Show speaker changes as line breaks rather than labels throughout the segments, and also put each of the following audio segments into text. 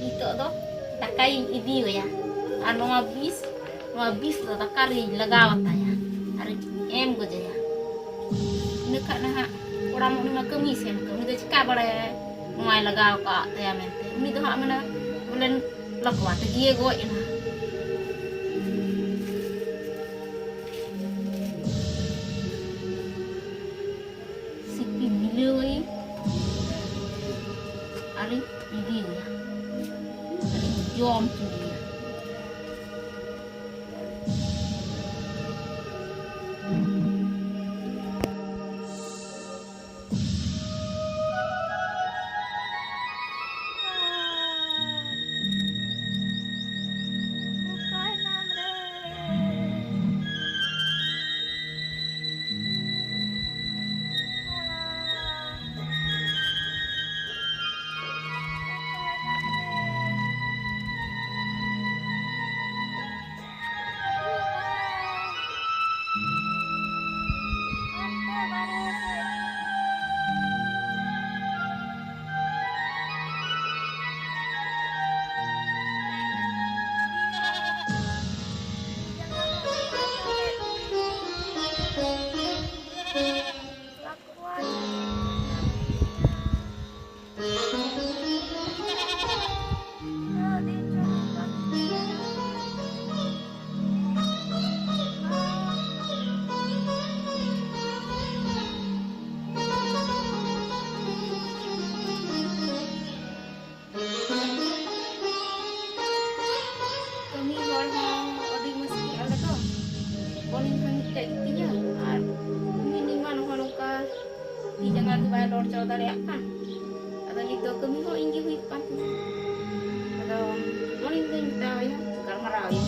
Nitok do dakai idi ya. Anu habis do takari lagaw tanya. Hari em go ya. Nekak nah orang mau nak kemis kan, ni tu cakap pada mai lagaw ka tanya mente. Ni tu hak mana bulan lakwa tegie go ina. Sipi biloi. Ari idi ya. Ari jom tu dia. Jangan bayar lor jauh dari akan. Atau itu kami mau ingin hidup atau mau ingin tahu ya sekarang marah ya.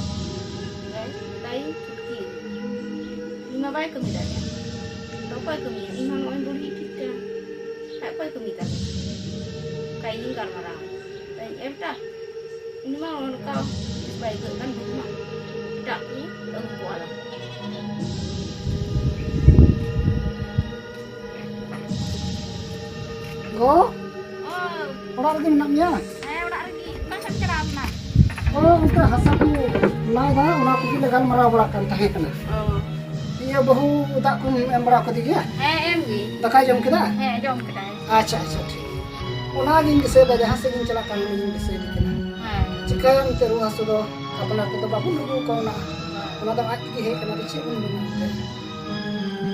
Tapi kecil. Lima baik kami dah ya. Apa kami? Iman orang boleh hidup. Apa kami dah? Kayak ini sekarang marah. Tapi dah. Ini mah orang kau baik kan bukan. Tak ni engkau lah.
Go, orang lagi menaknya.
Orang lagi macam ceram nak.
Oh, untuk hasil tu, naik dah, orang pergi legal marah berakan tahe kena. Iya bahu tak kum merah ketiga.
Em ni.
Dakai jom kita.
Jom kedai.
Acha. Orang lagi bisa dah hasil yang celakan lagi bisa dikena. Jika yang terus sudah apa nak kita bangun dulu kau nak. Orang tak lagi kena dicek pun benar.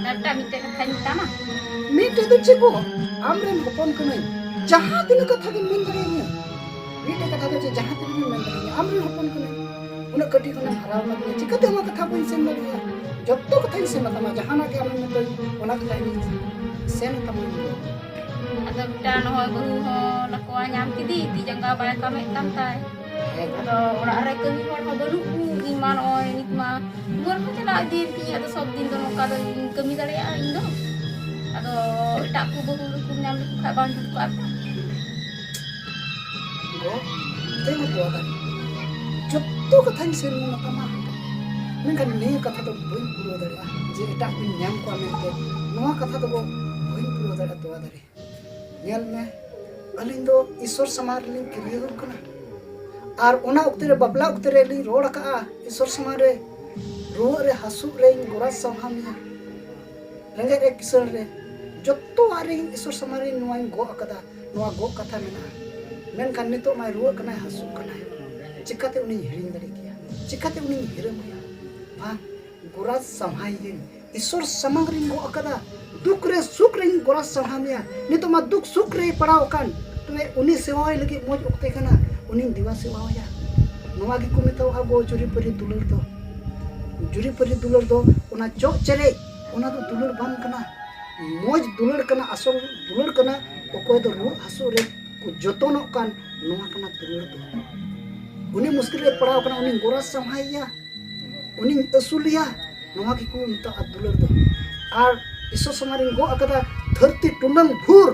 Nada minta kan tama.
Minta tu cek ko. Amren hopon kena. Jahat ini kata yang menterinya. Minta kata tu jahat ini menterinya. Amren hopon kena. Una kati kena haram lagi. Jika tu mak kata pun sen lagi. Jotto kata ini sen mata macam mana kita amren mentori. Una kata ini sen tamu ini.
Atau kita noh bahu ho lakwa nyam kidi di jangka bayar kami tamtai. Atau orang arek kami orang baru iman oi nikma. Bukan macam nak di atau sob din tu nak kata kami dari Indo. Atau tak ku bahu ku nyam ku kat bantu ku apa.
Go, tengok buat tadi. Jotto kata ini sen mata mah. Mungkin ni kata tu bukan puluh dari ah. Jadi tak pun nyam ku ambil tu. Noa kata tu bukan puluh dari tu dari. Nyal me, aling do isor samar ling kiriyo kena. Ar una uktere babla uktere li roda ka isor samare ro re hasu re goras samhamya. Lenge re kisar re jotto ari isor samare nuain go akada nua go kata mena. Men kan nito mai ro kena hasu kena. Cikate uni hiring dari kia. Cikate uni hiram ya. Ha goras samhayin isor samangring go akada. दुख रे सुख रे गोरा संहामिया नि तो मा दुख सुख रे पड़ाव कान तुमे उनी सेवाय लगी मोज उक्ते कना उनी दिवा सेवाया नोवा की को मितो आगो जुरी परी दुलर दो ओना चोक चले ओना तो दुलर बन कना मोज दुलर कना असल दुलर कना ओकोय तो रो हसु रे को जतनो कान नोवा कना दुलर दो उनी मुश्किल रे पड़ाव कना उनी गोरा संहाया उनी असुलिया नोवा की को मितो आ दुलर दो आर इसो समारिंग गो अकदा धरती टुनंग भूर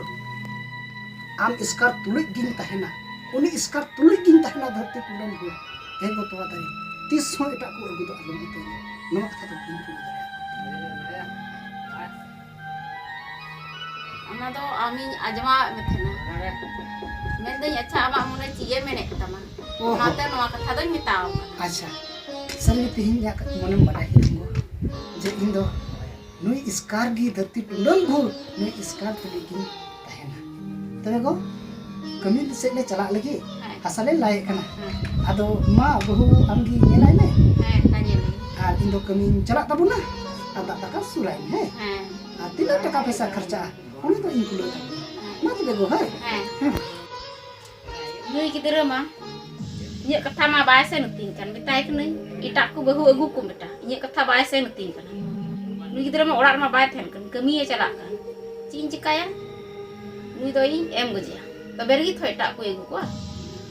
आम इसकार तुलिक गिन तहना उनी इसकार तुलिक गिन तहना धरती टुनंग भूर एगो तो तारी 30 हो एटा को अगुदो आलम इते नवा कथा तो गिन पुल
ana do ami ajma methena. Mending acha ama mune ciye menek tama.
Oh.
Nate noa kata doy mitau.
Acha sari tihin ya monem badai hingo je indo nui iskar gi धरती टुंडन भूल nui iskar tu ligin tahena tebe go kami se le chalak lagi asale lai kana ado ma bahu amgi nyelai me
Tanya lagi.
ar indo kami chalak tabuna ada takar surai he tidak taka pesa kerja oni to include ma tebe go hai
Nui kita mah. Inya kata mah bahasa nuting kan betai kan itakku bahu agu ku beta. Inya kata bahasa nuting kan. Nui kita mah orang mah bae kan kami ya chalak kan. Cing cikaya. Nui doi em gojia. Taber gi thoi tak ku agu ku.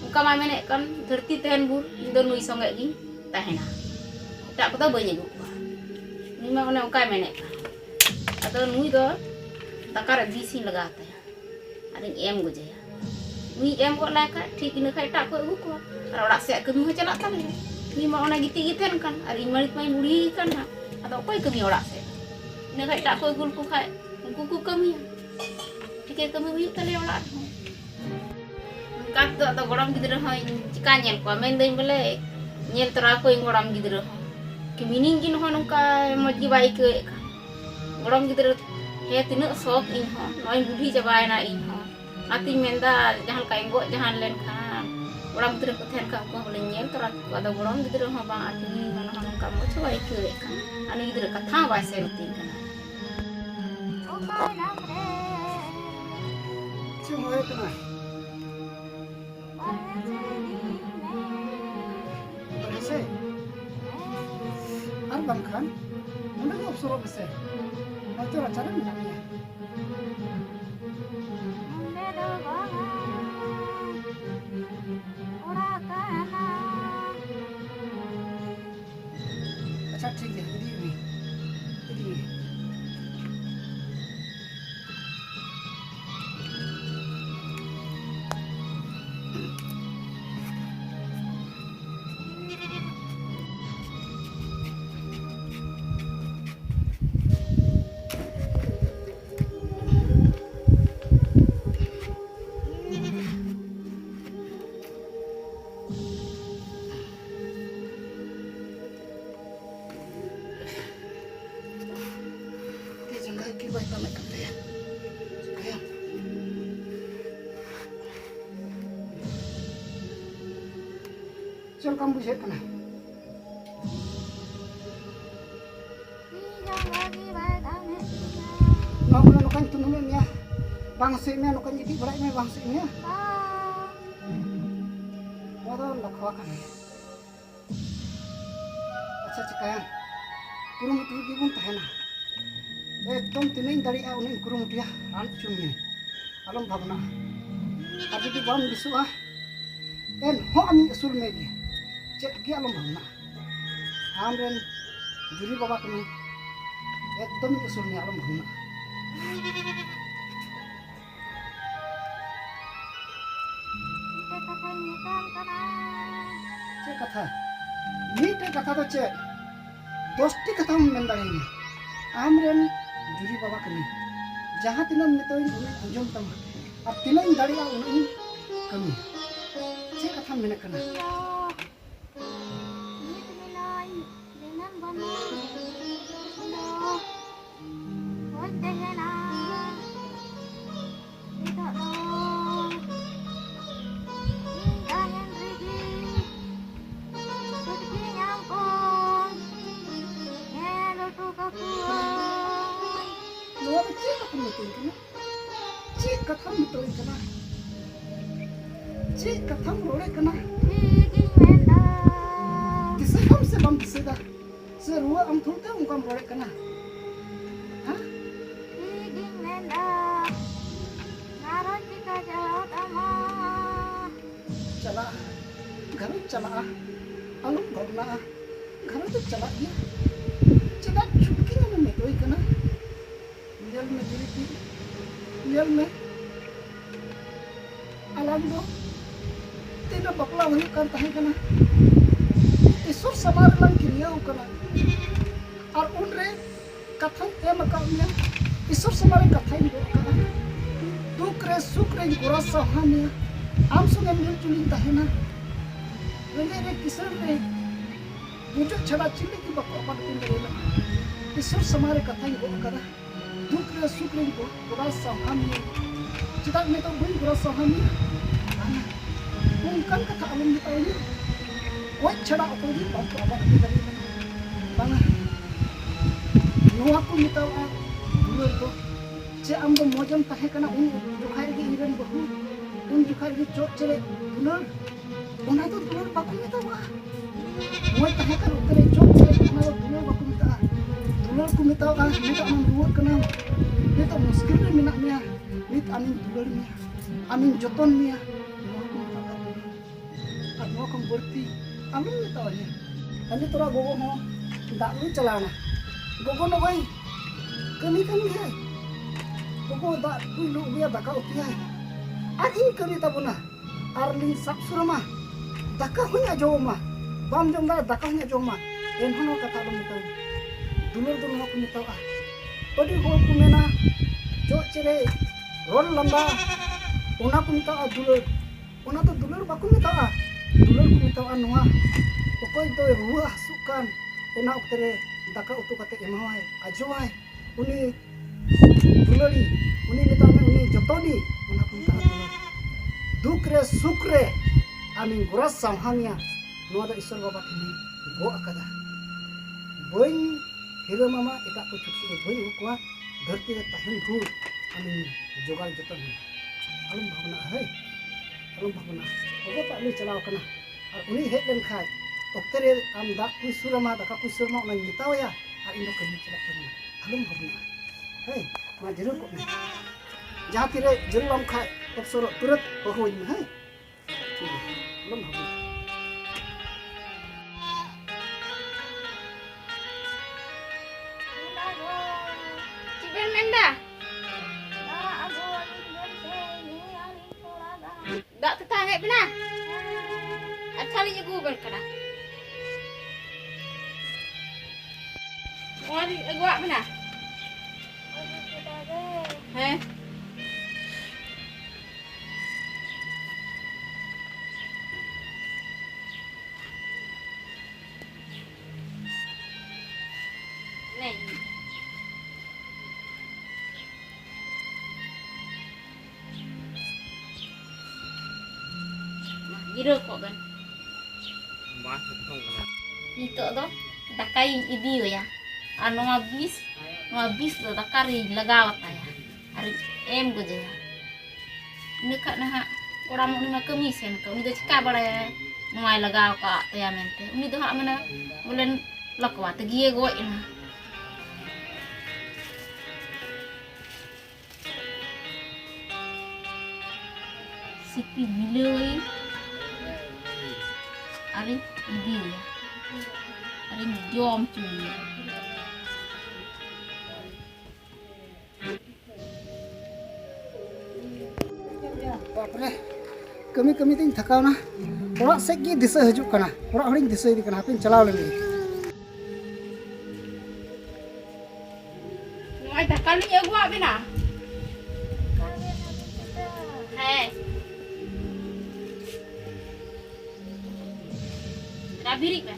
Muka mah menek kan धरती tehen bur indo nui songe gi tahena. Tak ku ta banyak agu ku. Nui mah one ukai menek kan. Atau nui do takar bisi lagata ya. Ading em gojia. Nui em kok lah kan ठीक ina kai tak ku agu ku. Kalau rak siap kami macam nak tali, ni mau orang gitu-gituan kan, hari marit main buri kan, atau apa kami orang siap. Nak kait tak kau gulku kait, gulku kami, jika kami uyuk tali orang. Kat tu atau orang gitu dah, jika nyel kau main dah boleh, nyel teraku yang orang gitu dah. Kami ni gini orang nungka maju baik ke, orang gitu dah, he tinu sok ini, noin budi jabai na ini, nanti menda jangan kain gok jangan len kan. Orang gitu keten kan ko boleh nyel toran ko ada orang gitu mah bang ati mana orang kamu coba ikut kan anu gitu kata bahasa penting kan
cuma itu nah berese arbang kan mana go suruh bese nanti acara minaknya ठीक है ini baik banget kan ya supaya soal kamu bisa kena mau kena nukan tunumin ya bangsinya nukan jadi beratnya bangsinya mau tuh nak kawakan ya aja cekaya kurung itu gimana tahena तुम तीन दाड़ी उन्हें कुरुमुटिया रान चुमी आलम भावना अब जुदी balm बिसुआ N हो आमी असुल में गे चेक गे आलम भावना आम रेन जुरी बाबा कमी एकदम असुल में आलम भावना चेक कथा मीटे कथा तो चेक दोस्ती कथा हम मेन दाड़ी आम रेन जुरी बाबा कमी जहाँ तीन नितो उन्हें अंजम तम अब तीन दाड़ी उन्हें कमी चे कथा मेने कना cik kata mitoi kena cik kata meroleh kena disaham sebam diseda serua am thulta ungkam meroleh kena hah cala garu cala alum bhavna garu tu cala dia cala chutki na mitoi kena Lihat me diri lihat me alam do tina bakla huyu kan tahe kana isur samar lang kiriya kana ar unre kathan em akanya isur samar kathan do kana duk re suk re gora sahania am sunge mil tulin tahe na Rengge re kisar re wujud chada chili ki bako apa tin re na isur samare katha ni go kada duk re suk re go gora samhami chida me to bui gora samhami ungkan kata alum di tahu ni oi chada apa di bako apa tin re na banga no aku mitaw a dulur ko je am do mojam tahe kana un jukhai ge iran bahu un jukhai ge chot chele dulur ona to dulur bako mitaw a moi tahe kan utere chot chele ona do dulur bako mitaw a dulur ku mitaw a nito am ruwat kana nito muskil re minak mia nit amin dulur mia amin joton mia no ku mitaw a ar no kam berti amin mitaw ni ani tora gogo mo dak lu chalana gogo no bai kami kan hai gogo dak ku lu bia daka uti hai ar in kami tabuna arling sap surama daka hunya joma bam jom da daka hunya joma en hono kata lu mitaw dulur dulur aku mitaw ah odi ho ku mena jo chere rol lamba ona ku mitaw ah dulur ona to dulur baku mitaw ah dulur ku mitaw ah noa okoy to ruah sukan ona uktere daka utu kate emawai ajowai uni duluri uni mitame uni jotoni ona ku mitaw dulur dukre sukre amin guras samhamia noa da isor baba kini go akada boy hero mama etak ko cuci boy ukwa dharti re tahen bhur amin jogal joton alum bhavna hai alum bhavna ogo tak lu chalaw kana ar uni hej len khai oktere am dak ku surama daka ku surma ona mitaw ya ar indo kami chalak kana alum bhavna hai ma jeru ko jaha tire jerulam khai opsoro turat hoin hai alum bhavna
Ciben menda. Dak tetangga benar. Akali juga berkena. Wari gua benar. Heh. Nih. Giro kok kan. Nito do dakai idio ya. Ano mabis do dakari lagawat ya. Hari em go je. Ini kak nah orang mau nima kemisen ka uni do cika bare nuai lagaw ka ya mente. Uni do ha mana bulan lakwa tegie go ina. Sipi biloi ari dia ari jom cuy
Bapre kami ting thakaw na orak sek gi disa hajuk kana orak horing disa idi kana hapin chalaw lagi
ai tak kali ya gua bina hai rabirik ba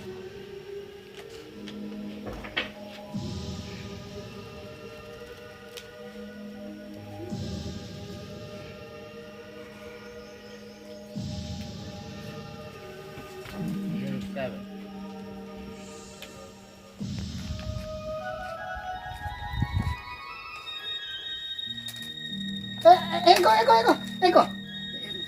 eko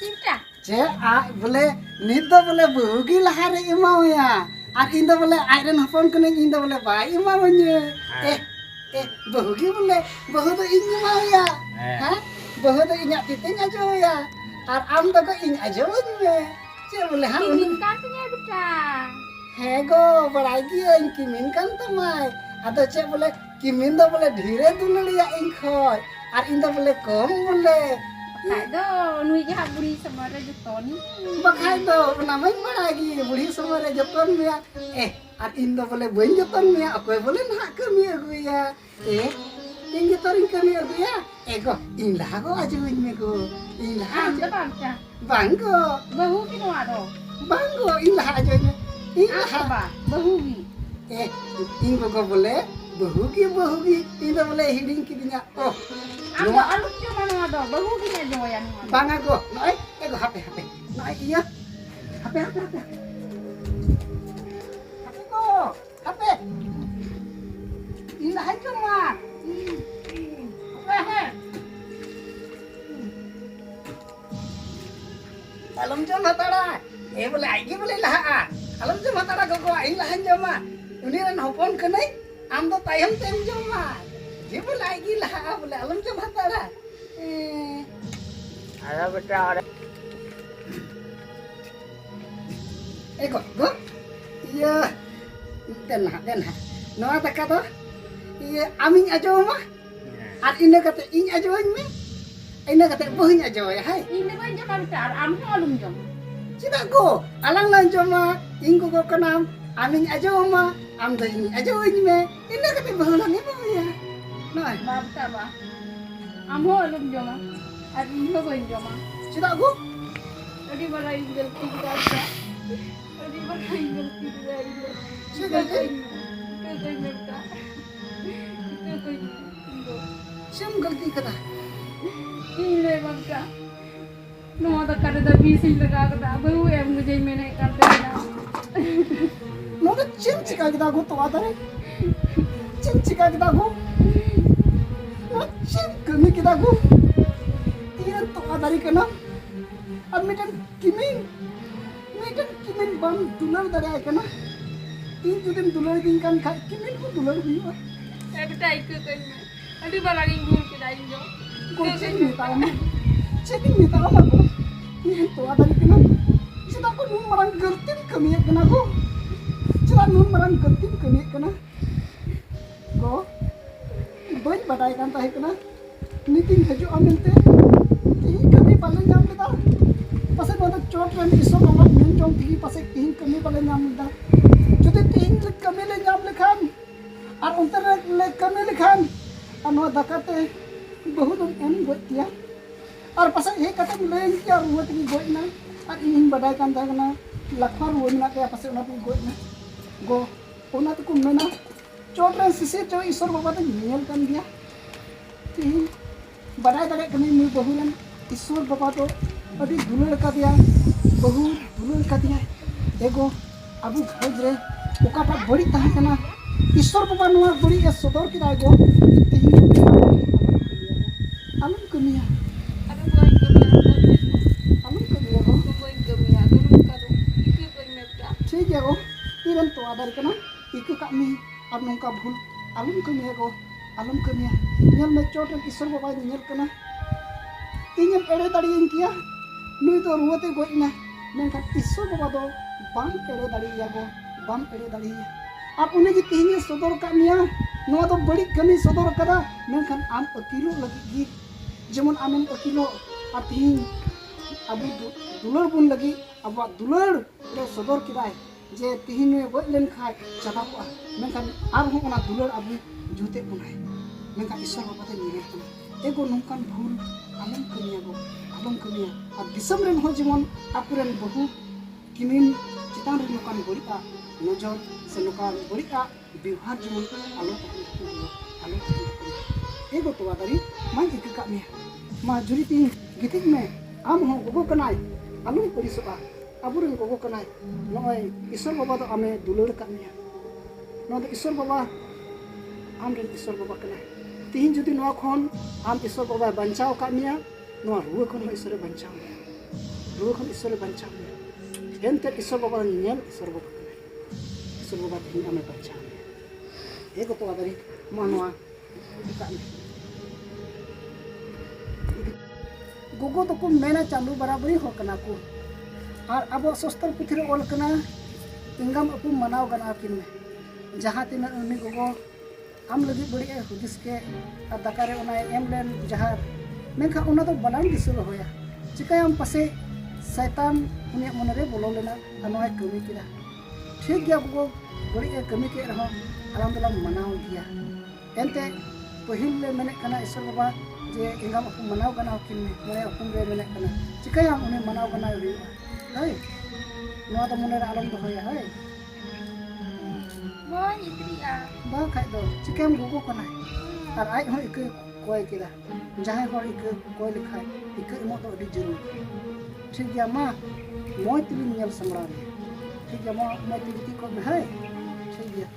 cinta
je a bole nit do bole bugi lahare imau ya ar indo bole airen hopon kene indo bole bai imau nye bugi bole bahu do ing imau ya ha bahu do inya titing ajo ya ar am do ko ing ajo nye je bole ha
kimin kartunya beta
hego barai gi ing kimin kan tamai ado che bole kimin do bole dhire dulali ya ing khoi ar indo bole kom bole
Bakai do nui jahat buri sama ada jutoni.
Bakai do namai lagi buri sama ada joton ya. Ar indo boleh buin joton ya. Aku boleh nak kami aku ya. Yang jotorin kami aku ya. Go inlah aku aja ini aku. Inlah.
Ada bangsa.
Bangko.
Bahu kino ado.
Bang go ilah aja nya. Ilah.
Apa? Bahugi.
Ing go boleh bahugi tidak boleh hiding kidinya. Oh.
Aku aluk cuma ada bahugi nya joyan.
Bang go. Noi, go HP. Noi iya. HP. HP go. HP. Ilah aja mah. Alam jam hatara. Boleh aja boleh lah. Alam jam hatara go ilah aja mah. Ini ran hopon kenai. Am do tayam tem joma. Je boleh lagi lah boleh alam jam hatara.
Ada betul.
Go. Iya. Den ha. Noa taka to. Iya aming ajo mah. Ar ina kata ing ajo me. Ina kata bohing ajo ya hai.
Ini kan jangan tar am alum jom.
Cida go. Alang lan joma ing go kenam. Aming ajo mah. Am do ing ajo me. Ina kata bohlang ibu ya. Noi.
Babta ba. Am alum jom. Ar ini ko jom.
Cida go.
Tadi bala ingel kita. Tadi bala ingel kita.
Cida go. Siam galti kata.
Ini bangka. No ada kada bisi lगा kada bahu मुझे मैंने कर देना.
No da cim cika kita go to adare. Cim cika kita go. No cim kami kita go. Iya to adare kana. Ab medan kimin bam dular dare kana. Tin judin dular din kan kimin ko dular huwa.
Betul itu kan. Aduh bala ingul kita injo.
Kucing minta ama go. Ini to adari kena. Sita ko nun marang gertin kami kena go. Sita nun marang gertin kami kena. Go. Boy badai kan tahi kena. Niting haju amente. Tihi kami paling nyam kita. Pasal pada chot ran iso bawa men jong tihi pasal tihi kami paling nyam kita. Jadi tihi kami le nyam lekhan. Ar unter le kami lekhan. Anu dakate बहुत M गोतिया और पास ये कथा लेन क्या रुवत की गोइना और इन बडाय कान थागना लखवा रुवना के पास उना की गोइना गो उना तो कुमेना चोटन सिसे चो ईश्वर बाबा तो नियल कान दिया ती बडाय दरे कमी मु बहुलन ईश्वर बाबा तो अभी दुलर का दिया बहु दुलर का दिया एगो अबु भोज रे ओकाटा बड़ी ताहे कना ईश्वर बाबा नुआ बड़ी ए सदर की दागो Alum kemia.
Aduh boy kemia.
Alum kemia go.
Boy kemia. Dulu kado. Itu kan mereka.
Cik ya go. Iran to adar kana. Iku kami ar nongka bhul. Alum kemia go. Alum kemia. Nyal me chotan isor baba nyal kana. Tinyam ere tadi yang kia. Nui to ruwate go ina. Mengkat isor baba do bam ere tadi ya go. Bam ere tadi ya. Ap une ki tinya sodor kamia. Noa to badi kami sodor kada. Mengkan am akilo lagi gi. Jemun amen akilo ating abu dular bun lagi abu dular le sodor kidai je tihin me goj len khai chaba ko menkan ar hu ona dular abu jute bunai menkan isor bapate nire ko ego nongkan bhul alom kamiya ab disam ren ho jemon apuren bahu kimin citan ren nokan borita nojor se nokan borita biwhar jemon alo ego to adari man ikka kami ma juriti gitik me am ho gogo kanai alum puri soka aburen gogo kanai noi isor baba to ame dulur kami no to isor baba am ren isor baba kanai tihin judi no khon am isor baba banchao kamiya no ruwa khon isor banchao ruwa khon isor banchao ente isor baba nyel isor baba kanai isor baba tihin ame banchao ego to adari manwa Gogo तो को मेना चालू बराबरी हो कना को और अब सोस्तर पुथरे ओल कना इंगम अपु मनाव गना किन में जहां तिन उनी गोगो आम लगी बड़ी हुदिस के दकारे उना एम लेन जहां मेखा उना तो बनान दिसुल होया चिकायम पासे शैतान उनी मनरे बोलो लेना अनोय कमी किरा ठीक गया गोगो बड़ी कमी के रहो अलहमदुलिल्लाह मनाव दिया एंते पहिल ले मेने कना ईश्वर बाबा जे इंगम अपु मनाव गना किन में मोए अपुन रे मेने कना चिकायम उनी मनाव गना हुई है ᱱᱚᱣᱟ ᱫᱚ ᱢᱚᱱᱮ ᱨᱮ ᱟᱞᱚᱢ ᱫᱚᱦᱚᱭᱟ ᱦᱳᱭ
ᱵᱟᱹᱧ ᱤᱫᱤᱭᱟ
ᱵᱟᱠᱷᱟᱡ ᱫᱚ ᱪᱤᱠᱟᱹᱢ ᱜᱚᱜᱚ ᱠᱟᱱᱟ ᱟᱨ ᱟᱡ ᱦᱚᱸ ᱤᱠᱟᱹ ᱠᱚᱭ ᱠᱮᱫᱟ ᱡᱟᱦᱟᱸᱭ ᱦᱚᱲ ᱤᱠᱟᱹ ᱠᱚᱭ ᱞᱮᱠᱷᱟᱡ ᱤᱠᱟᱹ ᱮᱢᱚᱜ ᱫᱚ ᱟᱹᱰᱤ ᱡᱟᱹᱨᱩᱲ ᱴᱷᱤᱠ ᱜᱮᱭᱟ ᱢᱟ ᱢᱚᱡᱽ ᱛᱮᱞᱤᱧ ᱧᱮᱞ ᱥᱟᱢᱲᱟᱣ ᱢᱮᱭᱟ ᱴᱷᱤक ᱜᱮᱭᱟ ᱢᱚᱡᱽ ᱛᱮ ᱜᱤᱛᱤᱡ ᱠᱚᱜ ᱢᱮ ᱦᱳᱭ ᱴᱷᱤक ᱜᱮᱭᱟ